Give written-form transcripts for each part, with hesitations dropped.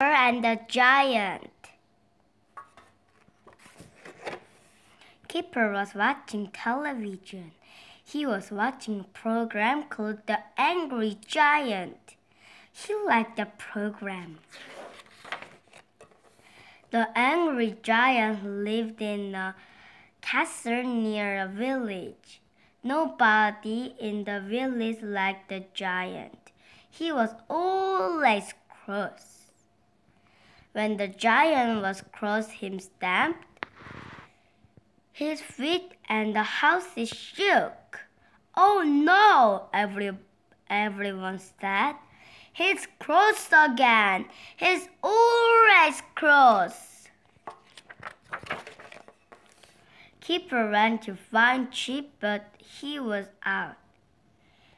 and the Giant. Keeper was watching television. He was watching a program called The Angry Giant. He liked the program. The angry giant lived in a castle near a village. Nobody in the village liked the giant. He was always cross. When the giant was cross, he stamped his feet and the house shook. "Oh no!" everyone said. "He's cross again. He's always cross." Keeper ran to find Chip, but he was out.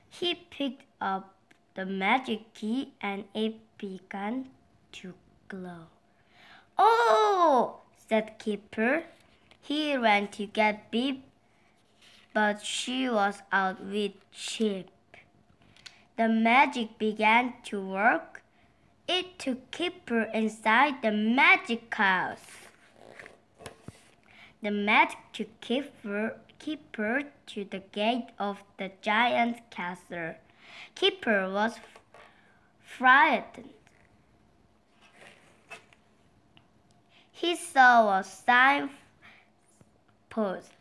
He picked up the magic key and it began to glow. "Oh!" said Keeper. He ran to get Beep, but she was out with Chip. The magic began to work. It took Keeper inside the magic house. The magic took Keeper to the gate of the giant's castle. Keeper was frightened. He saw a sign post.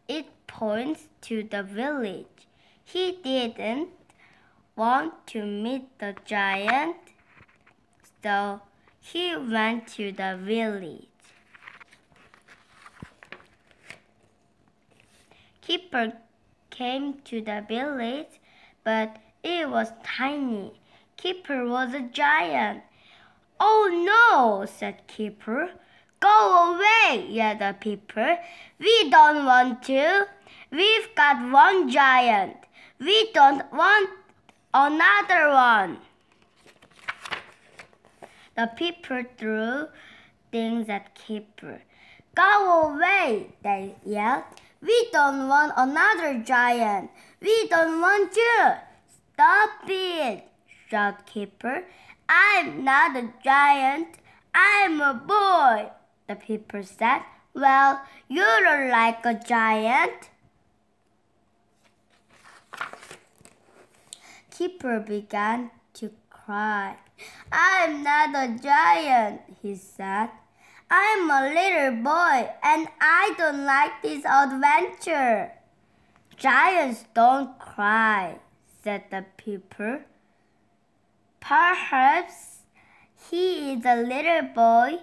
It points to the village. He didn't want to meet the giant, so he went to the village. Keeper came to the village, but it was tiny. Keeper was a giant. "Oh no!" said Keeper. "Go away!" yelled the people. "We don't want to. We've got one giant. We don't want another one." The people threw things at Keeper. "Go away!" they yelled. "We don't want another giant. We don't want you." "Stop it!" shouted Keeper. "I'm not a giant. I'm a boy," the people said. "Well, you look like a giant." Keeper began to cry. "I'm not a giant," he said. "I'm a little boy and I don't like this adventure." "Giants don't cry," said the people. "Perhaps he is a little boy,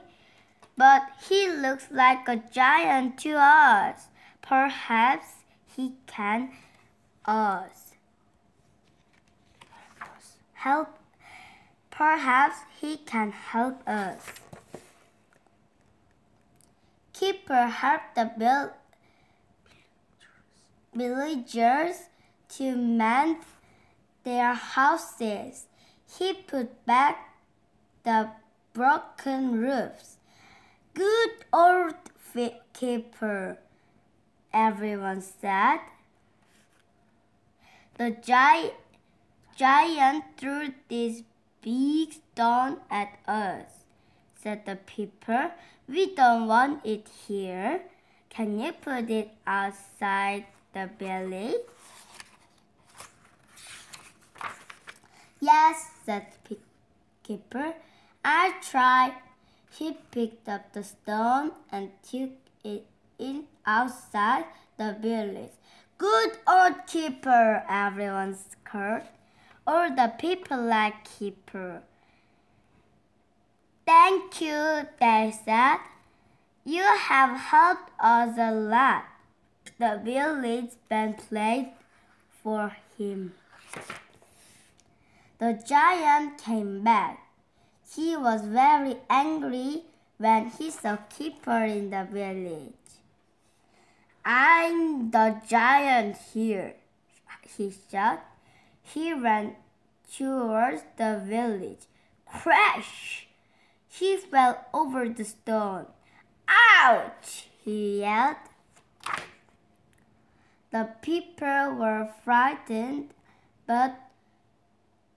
but he looks like a giant to us. Perhaps he can help. Perhaps he can help us." Keeper helped the villagers to mend their houses. He put back the broken roofs. "Good old Keeper," everyone said. "The giant threw this big stone at us," said the people. "We don't want it here. Can you put it outside the village?" "Yes," said Keeper. "I'll try." He picked up the stone and took it in outside the village. "Good old Keeper," everyone screamed. All the people liked Keeper. "Thank you," they said. "You have helped us a lot." The village band played for him. The giant came back. He was very angry when he saw Keeper in the village. "I'm the giant here," he shouted. He ran towards the village. Crash! He fell over the stone. "Ouch!" he yelled. The people were frightened, but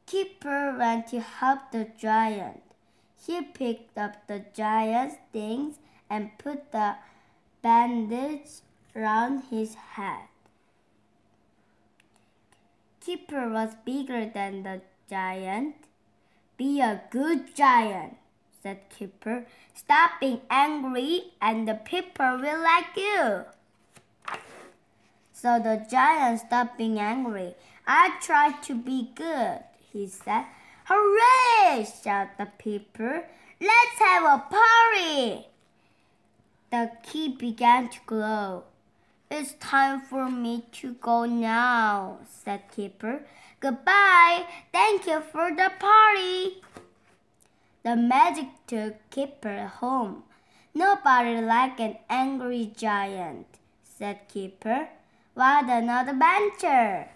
Keeper ran to help the giant. He picked up the giant's things and put the bandage round his head. Keeper was bigger than the giant. Be a good giant, said Keeper. Stop being angry and the people will like you. So the giant stopped being angry. I tried to be good, he said. Hooray! shouted the people. Let's have a party! The key began to glow. It's time for me to go now, said Keeper. Goodbye. Thank you for the party. The magic took Keeper home. Nobody liked an angry giant, said Keeper. What an adventure!